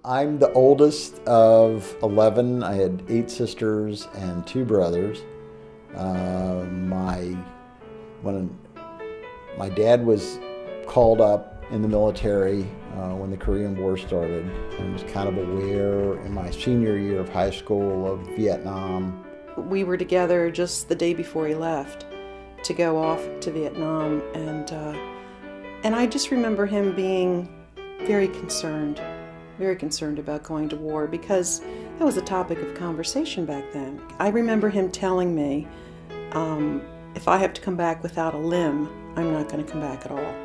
I'm the oldest of 11. I had 8 sisters and 2 brothers. When my dad was called up in the military when the Korean War started, and was kind of aware in my senior year of high school of Vietnam. We were together just the day before he left to go off to Vietnam, and I just remember him being very concerned about going to war, because that was a topic of conversation back then. I remember him telling me, if I have to come back without a limb, I'm not going to come back at all.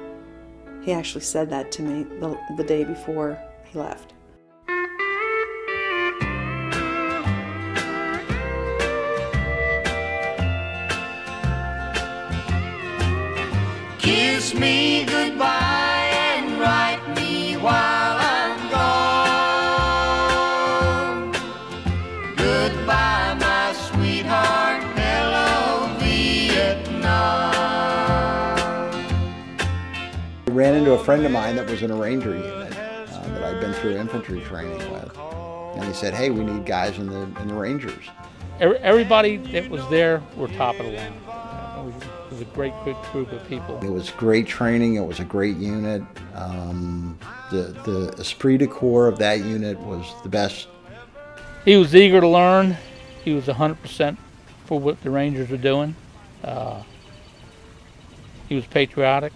He actually said that to me the day before he left. Kiss me goodbye and write me while I'm gone. Goodbye, my sweetheart, hello, Vietnam. I ran into a friend of mine that was in a Ranger unit that I'd been through infantry training with. And he said, hey, we need guys in the Rangers. Everybody that was there were top of the line. It was a great, good group of people. It was great training. It was a great unit. The esprit de corps of that unit was the best. He was eager to learn. He was 100% for what the Rangers were doing. He was patriotic,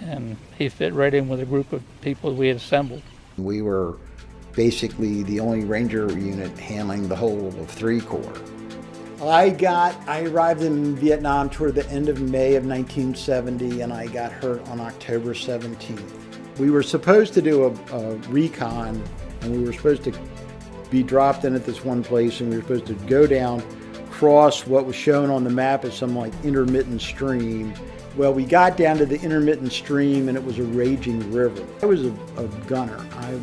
and he fit right in with a group of people we had assembled. We were basically the only Ranger unit handling the whole of 3 Corps. I arrived in Vietnam toward the end of May of 1970, and I got hurt on October 17th. We were supposed to do a recon, and we were supposed to be dropped in at this one place, and we were supposed to go down, cross what was shown on the map as some like intermittent stream. Well, we got down to the intermittent stream, and it was a raging river. I was a gunner. I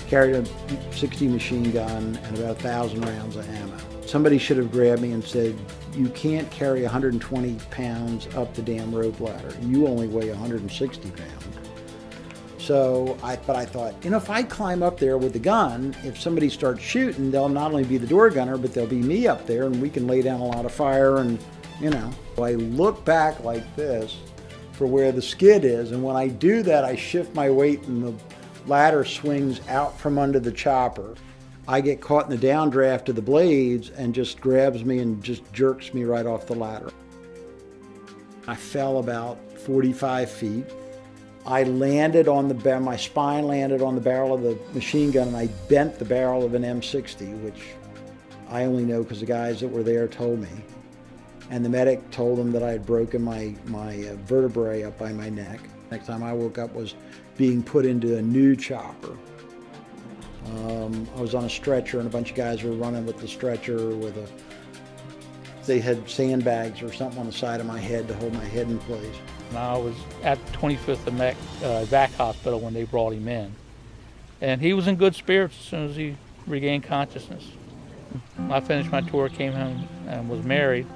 carried a 60 machine gun and about 1,000 rounds of ammo. Somebody should have grabbed me and said, you can't carry 120 pounds up the damn rope ladder. You only weigh 160 pounds. So I thought, if I climb up there with the gun, if somebody starts shooting, they'll not only be the door gunner, but they'll be me up there, and we can lay down a lot of fire, and So I look back like this for where the skid is, and when I do that, I shift my weight and the ladder swings out from under the chopper. I get caught in the downdraft of the blades and just grabs me and just jerks me right off the ladder. I fell about 45 feet. I landed on my spine landed on the barrel of the machine gun, and I bent the barrel of an M60, which I only know because the guys that were there told me. And the medic told them that I had broken my vertebrae up by my neck. Next time I woke up was being put into a new chopper. I was on a stretcher, and a bunch of guys were running with the stretcher they had sandbags or something on the side of my head to hold my head in place. I was at 25th VAC hospital when they brought him in. And he was in good spirits as soon as he regained consciousness. I finished my tour, came home and was married,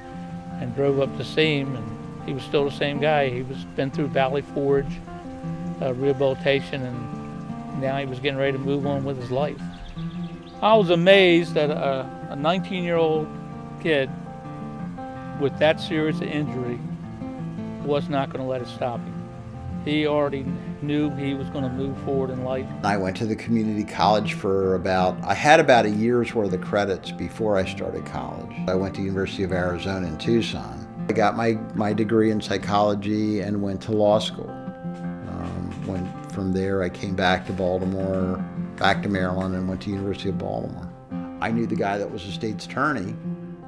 and drove up to see him, and he was still the same guy. He was been through Valley Forge, rehabilitation, and now he was getting ready to move on with his life. I was amazed that a 19-year-old kid with that serious an injury was not going to let it stop him. He already knew he was going to move forward in life. I went to the community college for I had about a year's worth of credits before I started college. I went to University of Arizona in Tucson. I got my degree in psychology and went to law school. From there, I came back to Baltimore, back to Maryland, and went to University of Baltimore. I knew the guy that was the state's attorney,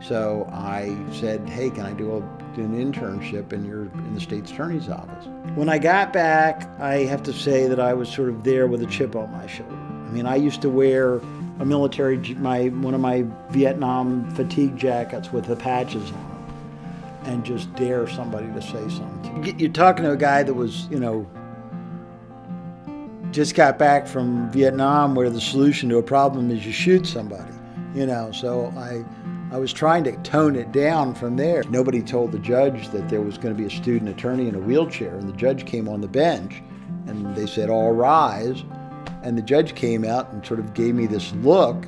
so I said, hey, can I do an internship in the state's attorney's office? When I got back, I have to say that I was sort of there with a chip on my shoulder. I mean, I used to wear a military, one of my Vietnam fatigue jackets with the patches on it, and just dare somebody to say something. You're talking to a guy that was, just got back from Vietnam, where the solution to a problem is you shoot somebody, so I was trying to tone it down from there. Nobody told the judge that there was going to be a student attorney in a wheelchair, and the judge came on the bench and they said, all rise. And the judge came out and sort of gave me this look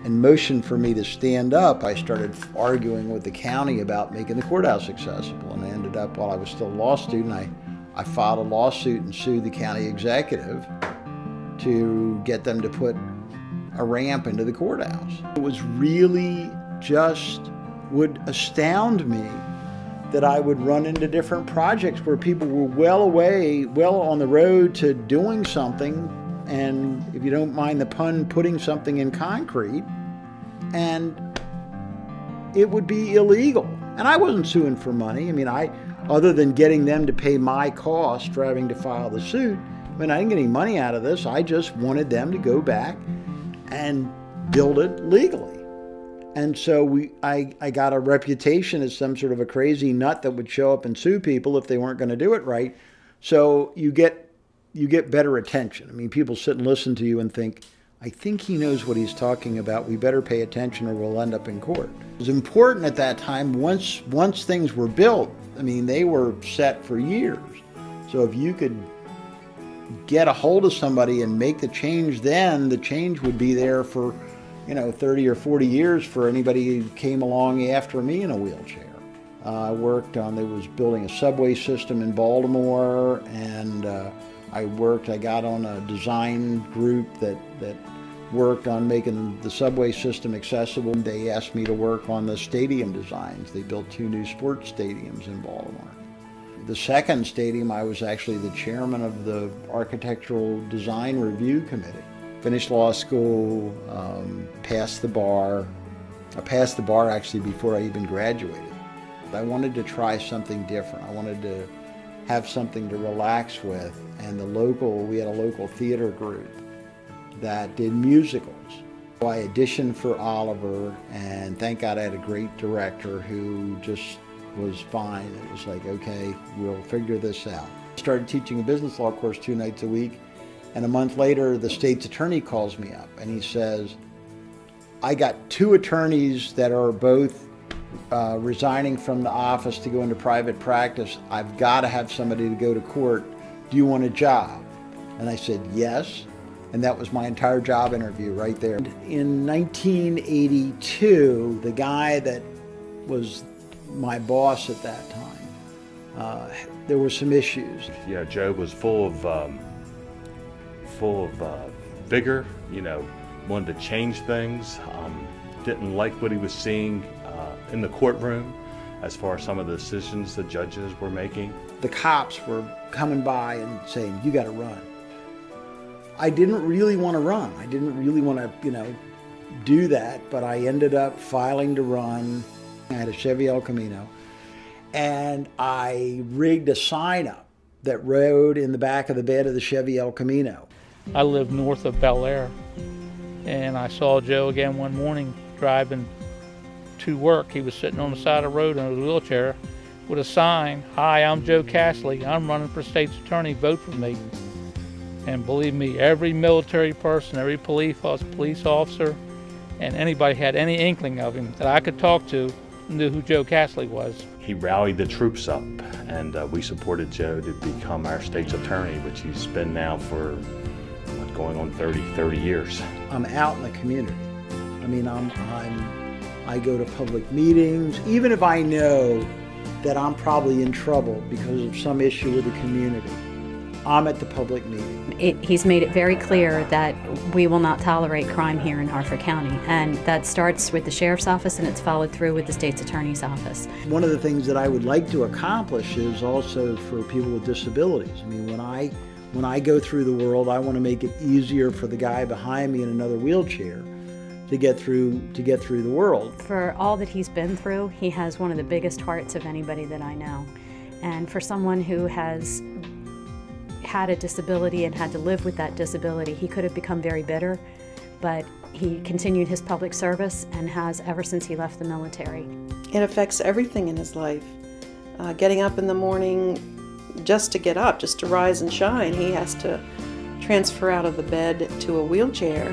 and motioned for me to stand up. I started arguing with the county about making the courthouse accessible, and I ended up, while I was still a law student, I filed a lawsuit and sued the county executive to get them to put a ramp into the courthouse. It was really just would astound me that I would run into different projects where people were well on the road to doing something, and if you don't mind the pun, putting something in concrete, and it would be illegal. And I wasn't suing for money. I mean, other than getting them to pay my cost for having to file the suit, I mean, I didn't get any money out of this. I just wanted them to go back and build it legally. And so I got a reputation as some sort of a crazy nut that would show up and sue people if they weren't going to do it right. So you get better attention. I mean, people sit and listen to you and think, I think he knows what he's talking about. We better pay attention or we'll end up in court. It was important at that time. Once things were built, I mean, they were set for years. So if you could get a hold of somebody and make the change then, the change would be there for, 30 or 40 years for anybody who came along after me in a wheelchair. I worked on, they was building a subway system in Baltimore, and I got on a design group that worked on making the subway system accessible. They asked me to work on the stadium designs. They built 2 new sports stadiums in Baltimore. The second stadium, I was actually the chairman of the Architectural Design Review Committee. Finished law school, passed the bar. I passed the bar actually before I even graduated. I wanted to try something different. I wanted to have something to relax with, and we had a local theater group that did musicals. So I auditioned for Oliver, and thank God I had a great director who just was fine. It was like, okay, we'll figure this out. I started teaching a business law course 2 nights a week, and a month later the state's attorney calls me up and he says, I got 2 attorneys that are both resigning from the office to go into private practice. I've got to have somebody to go to court. Do you want a job? And I said, yes. And that was my entire job interview right there. In 1982, the guy that was my boss at that time, there were some issues. Yeah, Joe was full of vigor, wanted to change things, didn't like what he was seeing in the courtroom as far as some of the decisions the judges were making. The cops were coming by and saying, you got to run. I didn't really want to run. I didn't really want to, do that, but I ended up filing to run. I had a Chevy El Camino, and I rigged a sign up that rode in the back of the bed of the Chevy El Camino. I live north of Bel Air, and I saw Joe again one morning driving to work. He was sitting on the side of the road in a wheelchair with a sign, hi, I'm Joe Castley. I'm running for state's attorney, vote for me. And believe me, every military person, every police officer, and anybody had any inkling of him that I could talk to knew who Joe Castley was. He rallied the troops up, and we supported Joe to become our state's attorney, which he's been now for going on 30 years. I'm out in the community. I mean, I go to public meetings, even if I know that I'm probably in trouble because of some issue with the community. I'm at the public meeting. He's made it very clear that we will not tolerate crime here in Harford County, and that starts with the Sheriff's Office and it's followed through with the State's Attorney's Office. One of the things that I would like to accomplish is also for people with disabilities. I mean, when I go through the world, I want to make it easier for the guy behind me in another wheelchair to get through the world. For all that he's been through, he has one of the biggest hearts of anybody that I know. And for someone who has had a disability and had to live with that disability, he could have become very bitter, but he continued his public service and has ever since he left the military. It affects everything in his life. Getting up in the morning just to get up, just to rise and shine, he has to transfer out of the bed to a wheelchair.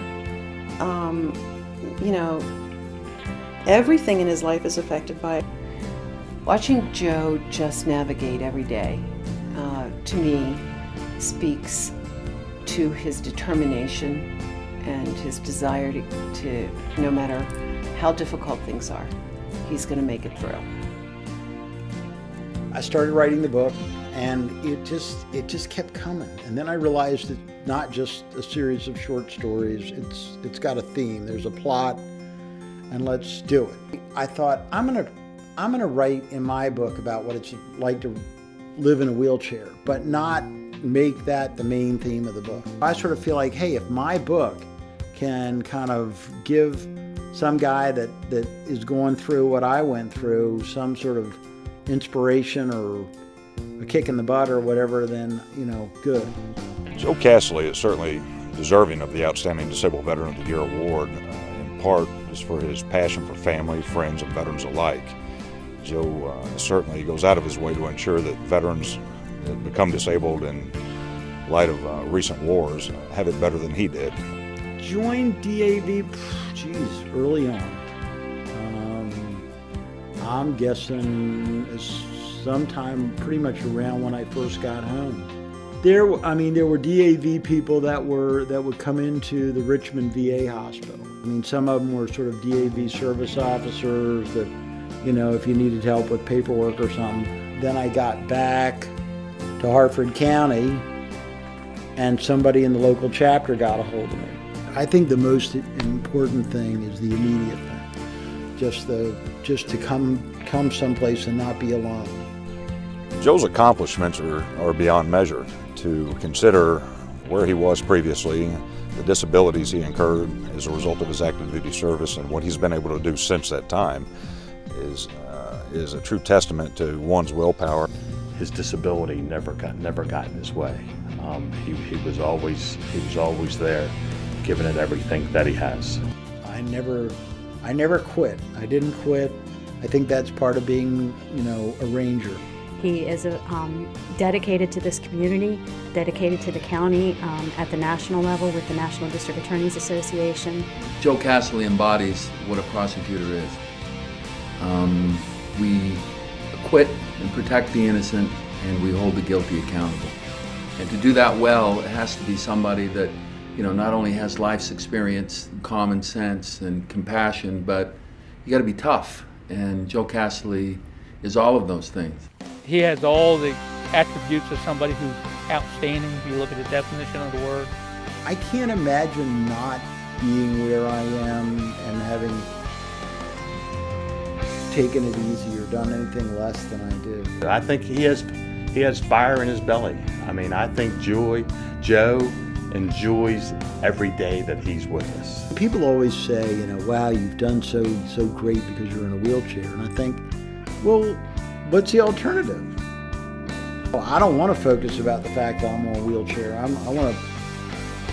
Everything in his life is affected by it. Watching Joe just navigate every day, to me, speaks to his determination and his desire to no matter how difficult things are, he's going to make it through. I started writing the book, and it just kept coming. And then I realized it's not just a series of short stories. It's got a theme. There's a plot, and let's do it. I thought I'm gonna write in my book about what it's like to live in a wheelchair, but not make that the main theme of the book. I sort of feel like, hey, if my book can kind of give some guy that is going through what I went through some sort of inspiration or a kick in the butt or whatever, then, you know, good. Joe Casserly is certainly deserving of the Outstanding Disabled Veteran of the Year award, in part is for his passion for family, friends, and veterans alike. Joe certainly goes out of his way to ensure that veterans that become disabled in light of recent wars have it better than he did. Joined DAV, early on. I'm guessing sometime pretty much around when I first got home. There were DAV people that would come into the Richmond VA hospital. I mean, some of them were sort of DAV service officers that, you know, if you needed help with paperwork or something. Then I got back to Hartford County, and somebody in the local chapter got a hold of me. I think the most important thing is the immediate thing. Just to come someplace and not be alone. Joe's accomplishments are beyond measure. To consider where he was previously, the disabilities he incurred as a result of his active duty service, and what he's been able to do since that time is a true testament to one's willpower. His disability never got in his way. He was always there, giving it everything that he has. I never quit. I didn't quit. I think that's part of being, you know, a ranger. He is dedicated to this community, dedicated to the county at the national level with the National District Attorneys Association. Joe Casserly embodies what a prosecutor is. We acquit and protect the innocent, and we hold the guilty accountable. And to do that well, it has to be somebody that, you know, not only has life's experience, common sense, and compassion, but you got to be tough. And Joe Casserly is all of those things. He has all the attributes of somebody who's outstanding if you look at the definition of the word. I can't imagine not being where I am and having taken it easy or done anything less than I did. I think he has fire in his belly. I mean, I think Joe enjoys every day that he's with us. People always say, you know, wow, you've done so great because you're in a wheelchair. And I think, well, what's the alternative? Well, I don't want to focus about the fact that I'm in a wheelchair. I want to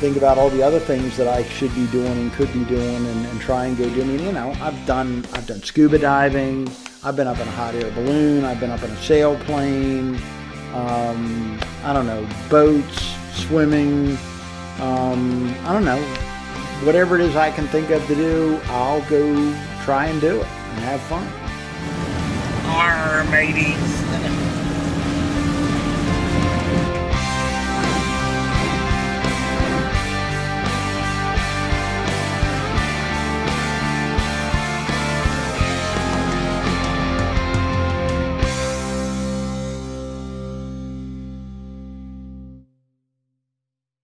think about all the other things that I should be doing and could be doing and try and go do. I mean, you know, I've done scuba diving. I've been up in a hot air balloon. I've been up in a sailplane. I don't know, boats, swimming. I don't know, whatever it is I can think of to do, I'll go try and do it and have fun. Arr, mateys.